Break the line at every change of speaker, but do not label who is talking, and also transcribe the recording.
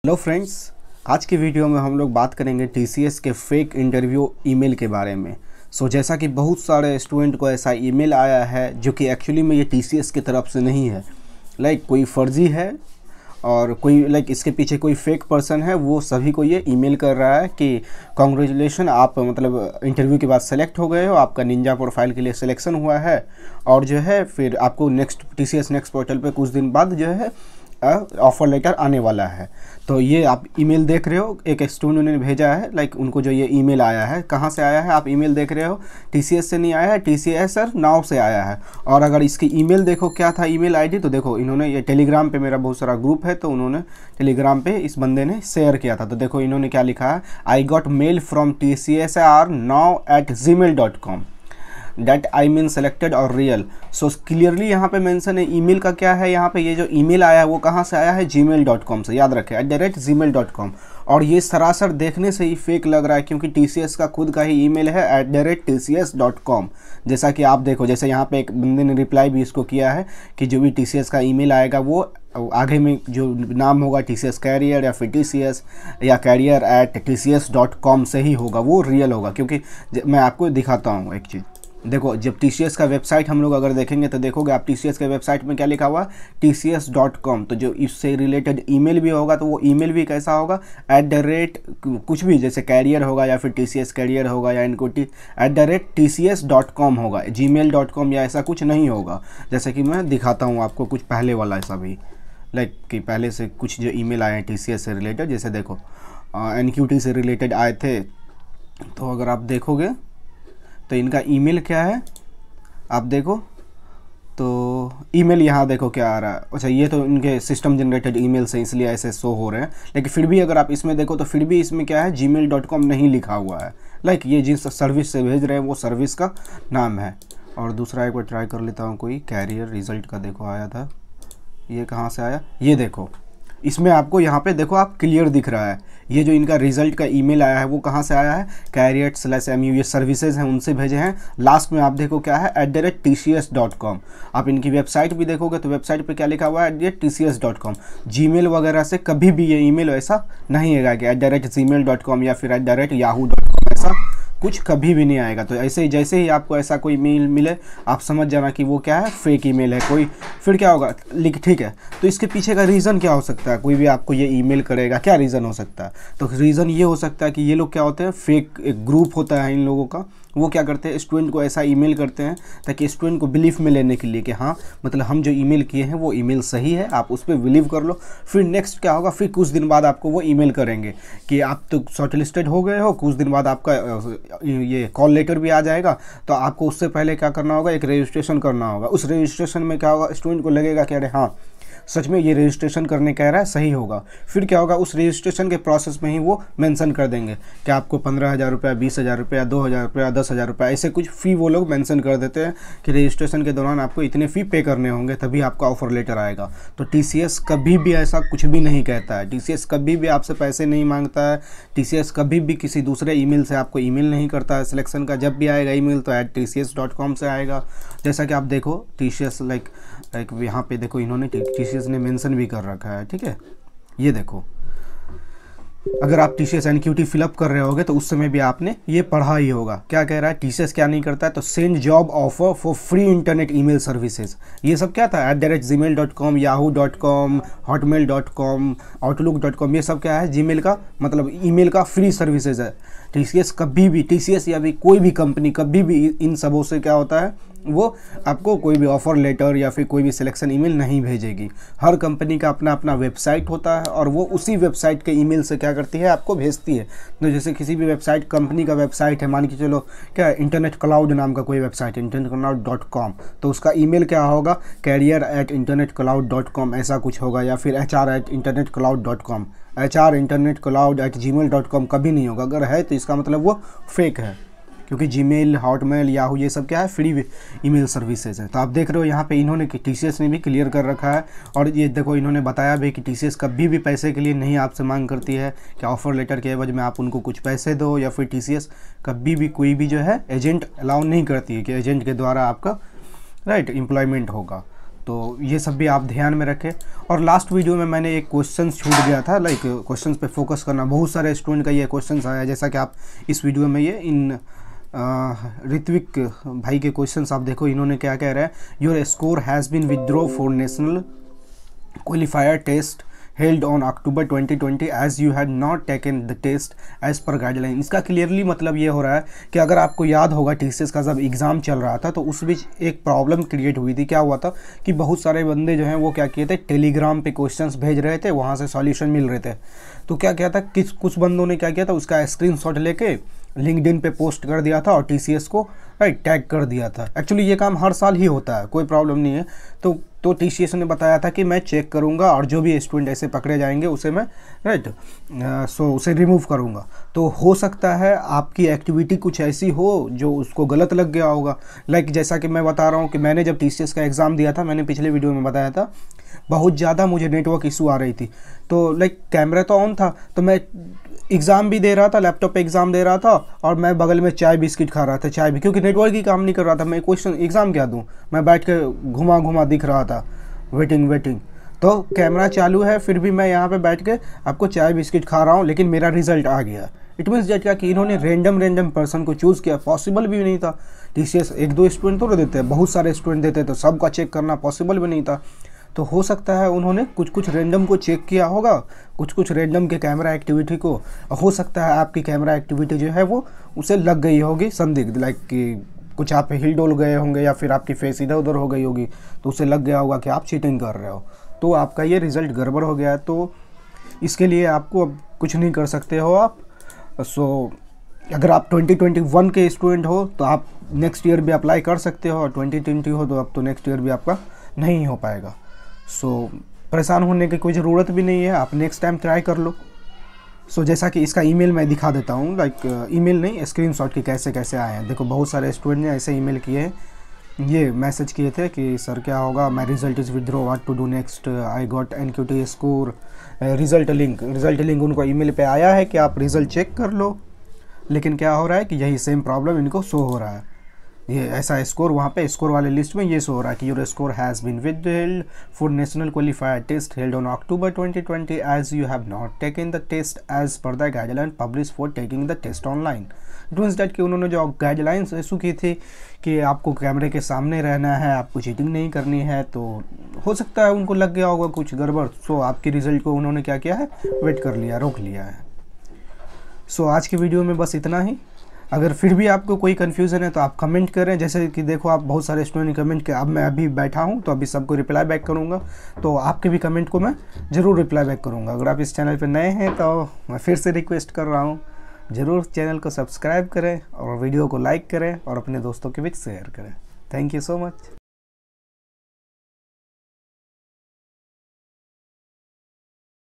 Hello friends, आज की video में हम लोग बात करेंगे टीसीएस के फेक इंटरव्यू ईमेल के बारे में। जैसा कि बहुत सारे स्टूडेंट को ऐसा ईमेल आया है जो कि एक्चुअली में ये टीसीएस की तरफ से नहीं है, कोई फर्जी है और कोई इसके पीछे कोई फेक पर्सन है। वो सभी को ये ईमेल कर रहा है कि कॉन्ग्रेचुलेशन, आप इंटरव्यू के बाद सेलेक्ट हो गए हो, आपका निंजा प्रोफाइल के लिए सिलेक्शन हुआ है और जो है फिर आपको टीसीएस नेक्स्ट पोर्टल पे कुछ दिन बाद जो है ऑफर लेटर आने वाला है। तो ये आप ईमेल देख रहे हो, एक स्टूडेंट ने भेजा है, उनको जो ये ईमेल आया है, कहाँ से आया है आप ईमेल देख रहे हो, टीसीएस से नहीं आया है, टीसीएस सर नाउ से आया है। और अगर इसकी ईमेल देखो क्या था ईमेल आईडी, तो देखो इन्होंने ये टेलीग्राम पे, मेरा बहुत सारा ग्रुप है तो उन्होंने टेलीग्राम पे इस बंदे ने शेयर किया था। तो देखो इन्होंने क्या लिखा है, I got mail from tcsr@now@gmail.com that I mean selected और रियल। सो क्लियरली यहाँ पे मेंशन है ईमेल का क्या है। यहाँ पे ये जो ईमेल आया है वो कहाँ से आया है, gmail.com से, याद रखें @gmail.com। और ये सरासर देखने से ही फेक लग रहा है क्योंकि टीसीएस का खुद का ही ईमेल है @tcs.com। जैसा कि आप देखो, जैसे यहाँ पे एक बंदे ने रिप्लाई भी इसको किया है कि जो भी टीसीएस का ईमेल आएगा वो आगे में जो नाम होगा टीसीएस कैरियर या फिर टीसीएस या कैरियर @tcs.com से ही होगा, वो रियल होगा। क्योंकि मैं आपको दिखाता हूँ एक चीज़, देखो जब टीसीएस का वेबसाइट हम लोग अगर देखेंगे तो देखोगे आप टीसीएस के वेबसाइट में क्या लिखा हुआ, tcs.com। तो जो इससे रिलेटेड ईमेल भी होगा तो वो ईमेल भी कैसा होगा, कुछ भी, जैसे कैरियर होगा या फिर टीसीएस कैरियर होगा या इनको @tcs.com होगा, gmail.com या ऐसा कुछ नहीं होगा। जैसे कि मैं दिखाता हूँ आपको कुछ पहले वाला ऐसा भी, कि पहले से कुछ जो ईमेल आए हैं टीसीएस से रिलेटेड, जैसे देखो एनक्यूटी से रिलेटेड आए थे। तो अगर आप देखोगे तो इनका ईमेल क्या है, आप देखो तो ईमेल यहाँ देखो क्या आ रहा है। अच्छा, ये तो इनके सिस्टम जनरेटेड ईमेल से इसलिए ऐसे शो हो रहे हैं, लेकिन फिर भी अगर आप इसमें देखो तो फिर भी इसमें क्या है, gmail.com नहीं लिखा हुआ है। ये जिस सर्विस से भेज रहे हैं वो सर्विस का नाम है। और दूसरा एक बार ट्राई कर लेता हूँ, कोई कैरियर रिजल्ट का देखो आया था, ये कहाँ से आया, ये देखो इसमें आपको यहाँ पे देखो आप क्लियर दिख रहा है, ये जो इनका रिजल्ट का ईमेल आया है वो कहाँ से आया है, कैरियर/mu, ये सर्विसेज हैं उनसे भेजे हैं। लास्ट में आप देखो क्या है, @tcs.com। आप इनकी वेबसाइट भी देखोगे तो वेबसाइट पे क्या लिखा हुआ है, @tcs.com। जीमेल वगैरह से कभी भी ये ईमेल ऐसा नहीं है कि @gmail.com या फिर @yahoo.com, ऐसा कुछ कभी भी नहीं आएगा। तो ऐसे ही जैसे ही आपको ऐसा कोई मेल मिले आप समझ जाना कि वो क्या है, फेक ईमेल है कोई। फिर क्या होगा, ठीक है, तो इसके पीछे का रीज़न क्या हो सकता है, कोई भी आपको ये ईमेल करेगा, क्या रीज़न हो सकता है। तो रीज़न ये हो सकता है कि ये लोग क्या होते हैं, फेक एक ग्रुप होता है इन लोगों का, वो क्या करते हैं, स्टूडेंट को ऐसा ईमेल करते हैं ताकि स्टूडेंट को बिलीफ में लेने के लिए कि हाँ हम जो ईमेल किए हैं वो ईमेल सही है, आप उस पर बिलीव कर लो। फिर नेक्स्ट क्या होगा, फिर कुछ दिन बाद आपको वो ईमेल करेंगे कि आप तो शॉर्टलिस्टेड हो गए हो, कुछ दिन बाद आपका ये कॉल लेटर भी आ जाएगा। तो आपको उससे पहले क्या करना होगा, एक रजिस्ट्रेशन करना होगा। उस रजिस्ट्रेशन में क्या होगा, स्टूडेंट को लगेगा कि अरे हाँ सच में ये रजिस्ट्रेशन करने कह रहा है, सही होगा। फिर क्या होगा, उस रजिस्ट्रेशन के प्रोसेस में ही वो मेंशन कर देंगे कि आपको 15,000 रुपया, 20,000 रुपया, 2,000 रुपया, 10,000 रुपया, ऐसे कुछ फ़ी वो लोग मेंशन कर देते हैं कि रजिस्ट्रेशन के दौरान आपको इतने फ़ी पे करने होंगे तभी आपका ऑफर लेटर आएगा। तो टीसीएस कभी भी ऐसा कुछ भी नहीं कहता है, टीसीएस कभी भी आपसे पैसे नहीं मांगता है, टीसीएस कभी भी किसी दूसरे ईमेल से आपको ईमेल नहीं करता है सिलेक्शन का। जब भी आएगा ईमेल तो @tcs.com से आएगा। जैसा कि आप देखो टीसीएस यहाँ पे देखो इन्होंने टीसीएस ने मेंशन भी कर रखा है, ठीक है, ये देखो अगर आप टीसीएस एनक्यूटी फिलअप कर रहे होगे तो उस समय भी आपने ये पढ़ा ही होगा। क्या कह रहा है, टीसीएस क्या नहीं करता है, तो send job offer for free internet email services, ये सब क्या था, @gmail.com, yahoo.com, hotmail.com, outlook.com, ये सब क्या है, जीमेल का ईमेल का फ्री सर्विसेज है। टीसीएस कभी भी, टीसीएस या भी कोई भी कंपनी कभी भी इन सबों से क्या होता है, वो आपको कोई भी ऑफ़र लेटर या फिर कोई भी सिलेक्शन ईमेल नहीं भेजेगी। हर कंपनी का अपना अपना वेबसाइट होता है और वो उसी वेबसाइट के ईमेल से क्या करती है, आपको भेजती है। तो जैसे किसी भी वेबसाइट, कंपनी का वेबसाइट है, मान के चलो क्या इंटरनेट क्लाउड नाम का कोई वेबसाइट है, internetcloud.com, तो उसका ईमेल क्या होगा, career@internetcloud.com ऐसा कुछ होगा, या फिर HR@internetcloud.com, HR@internetcloud@gmail.com कभी नहीं होगा। अगर है तो इसका मतलब वो फेक है, क्योंकि जीमेल, हॉटमेल, याहू ये सब क्या है, फ्री ईमेल सर्विसेज है। तो आप देख रहे हो यहाँ पे इन्होंने टीसीएस ने भी क्लियर कर रखा है। और ये देखो इन्होंने बताया भी कि टीसीएस कभी भी पैसे के लिए नहीं आपसे मांग करती है कि ऑफर लेटर के एवज में आप उनको कुछ पैसे दो, या फिर टीसीएस कभी भी कोई भी जो है एजेंट अलाउ नहीं करती है कि एजेंट के द्वारा आपका एम्प्लॉयमेंट होगा। तो ये सब भी आप ध्यान में रखें। और लास्ट वीडियो में मैंने एक क्वेश्चन छूट गया था, लाइक क्वेश्चन पे फोकस करना। बहुत सारे स्टूडेंट का ये क्वेश्चन आया, जैसा कि आप इस वीडियो में ये इन ऋत्विक भाई के क्वेश्चंस आप देखो, इन्होंने क्या कह रहा है, your score has been withdraw for national qualifier test held on October 2020 as you had not taken the test as per guideline। इसका क्लियरली मतलब ये हो रहा है कि अगर आपको याद होगा TCS का जब एग्ज़ाम चल रहा था तो उस बीच एक प्रॉब्लम क्रिएट हुई थी। क्या हुआ था कि बहुत सारे बंदे जो हैं वो क्या किए थे, टेलीग्राम पे क्वेश्चंस भेज रहे थे, वहाँ से सॉल्यूशन मिल रहे थे। तो क्या किया था, कुछ बंदों ने क्या किया था, उसका स्क्रीनशॉट लेके लिंक्डइन पे पोस्ट कर दिया था और TCS को राइट टैग कर दिया था। एक्चुअली ये काम हर साल ही होता है, कोई प्रॉब्लम नहीं है। तो TCS ने बताया था कि मैं चेक करूंगा और जो भी स्टूडेंट ऐसे पकड़े जाएंगे उसे मैं राइट उसे रिमूव करूंगा। तो हो सकता है आपकी एक्टिविटी कुछ ऐसी हो जो उसको गलत लग गया होगा। लाइक जैसा कि मैं बता रहा हूँ कि मैंने जब TCS का एग्ज़ाम दिया था, मैंने पिछले वीडियो में बताया था, बहुत ज़्यादा मुझे नेटवर्क इशू आ रही थी। तो लाइक कैमरा तो ऑन था, तो मैं एग्ज़ाम भी दे रहा था, लैपटॉप पे एग्ज़ाम दे रहा था और मैं बगल में चाय बिस्किट खा रहा था, चाय भी, क्योंकि नेटवर्क ही काम नहीं कर रहा था। मैं क्वेश्चन एग्ज़ाम क्या दूँ, मैं बैठ के घुमा दिख रहा था, वेटिंग। तो कैमरा चालू है, फिर भी मैं यहाँ पे बैठ के आपको चाय बिस्किट खा रहा हूँ, लेकिन मेरा रिजल्ट आ गया। इट मीन्स डेट क्या कि इन्होंने रैंडम पर्सन को चूज़ किया। पॉसिबल भी नहीं था, TCS एक दो स्टूडेंट थोड़े देते हैं, बहुत सारे स्टूडेंट देते, तो सबका चेक करना पॉसिबल भी नहीं था। तो हो सकता है उन्होंने कुछ रैंडम को चेक किया होगा, कुछ रैंडम के कैमरा एक्टिविटी को। हो सकता है आपकी कैमरा एक्टिविटी जो है वो उसे लग गई होगी संदिग्ध, लाइक कि कुछ आप हिल डोल गए होंगे या फिर आपकी फेस इधर उधर हो गई होगी, तो उसे लग गया होगा कि आप चीटिंग कर रहे हो, तो आपका ये रिज़ल्ट गड़बड़ हो गया है। तो इसके लिए आपको अब कुछ नहीं कर सकते हो आप। अगर आप 2021 के स्टूडेंट हो तो आप नेक्स्ट ईयर भी अप्लाई कर सकते हो, और 2020 हो तो अब तो नेक्स्ट ईयर भी आपका नहीं हो पाएगा। परेशान होने की कोई ज़रूरत भी नहीं है, आप नेक्स्ट टाइम ट्राई कर लो। जैसा कि इसका ईमेल मैं दिखा देता हूँ, लाइक ईमेल नहीं, स्क्रीनशॉट के कैसे आए हैं। देखो बहुत सारे स्टूडेंट ने ऐसे ईमेल किए हैं, ये मैसेज किए थे कि सर क्या होगा, my result is withdraw, what to do next, I got NQT score, result link उनको ईमेल पे आया है कि आप रिज़ल्ट चेक कर लो। लेकिन क्या हो रहा है कि यही सेम प्रॉब्लम इनको शो हो रहा है, ये ऐसा स्कोर वहाँ पे स्कोर वाले लिस्ट में ये शो हो रहा है कि your score has been withheld for national qualifier test held on October 2020 as you have not taken the test as per the guideline publish for taking the test online. It means that कि उन्होंने जो guidelines issue की थी कि आपको कैमरे के सामने रहना है, आपको चीटिंग नहीं करनी है, तो हो सकता है उनको लग गया होगा कुछ गड़बड़। आपके रिजल्ट को उन्होंने क्या किया है, वेट कर लिया, रोक लिया है। आज की वीडियो में बस इतना ही। अगर फिर भी आपको कोई कन्फ्यूज़न है तो आप कमेंट करें। जैसे कि देखो आप बहुत सारे स्टूडेंट ने कमेंट किया, अब मैं अभी बैठा हूं तो अभी सबको रिप्लाई बैक करूंगा, तो आपके भी कमेंट को मैं ज़रूर रिप्लाई बैक करूंगा। अगर आप इस चैनल पर नए हैं तो मैं फिर से रिक्वेस्ट कर रहा हूं, ज़रूर चैनल को सब्सक्राइब करें और वीडियो को लाइक करें और अपने दोस्तों के बीच शेयर करें। Thank you so much.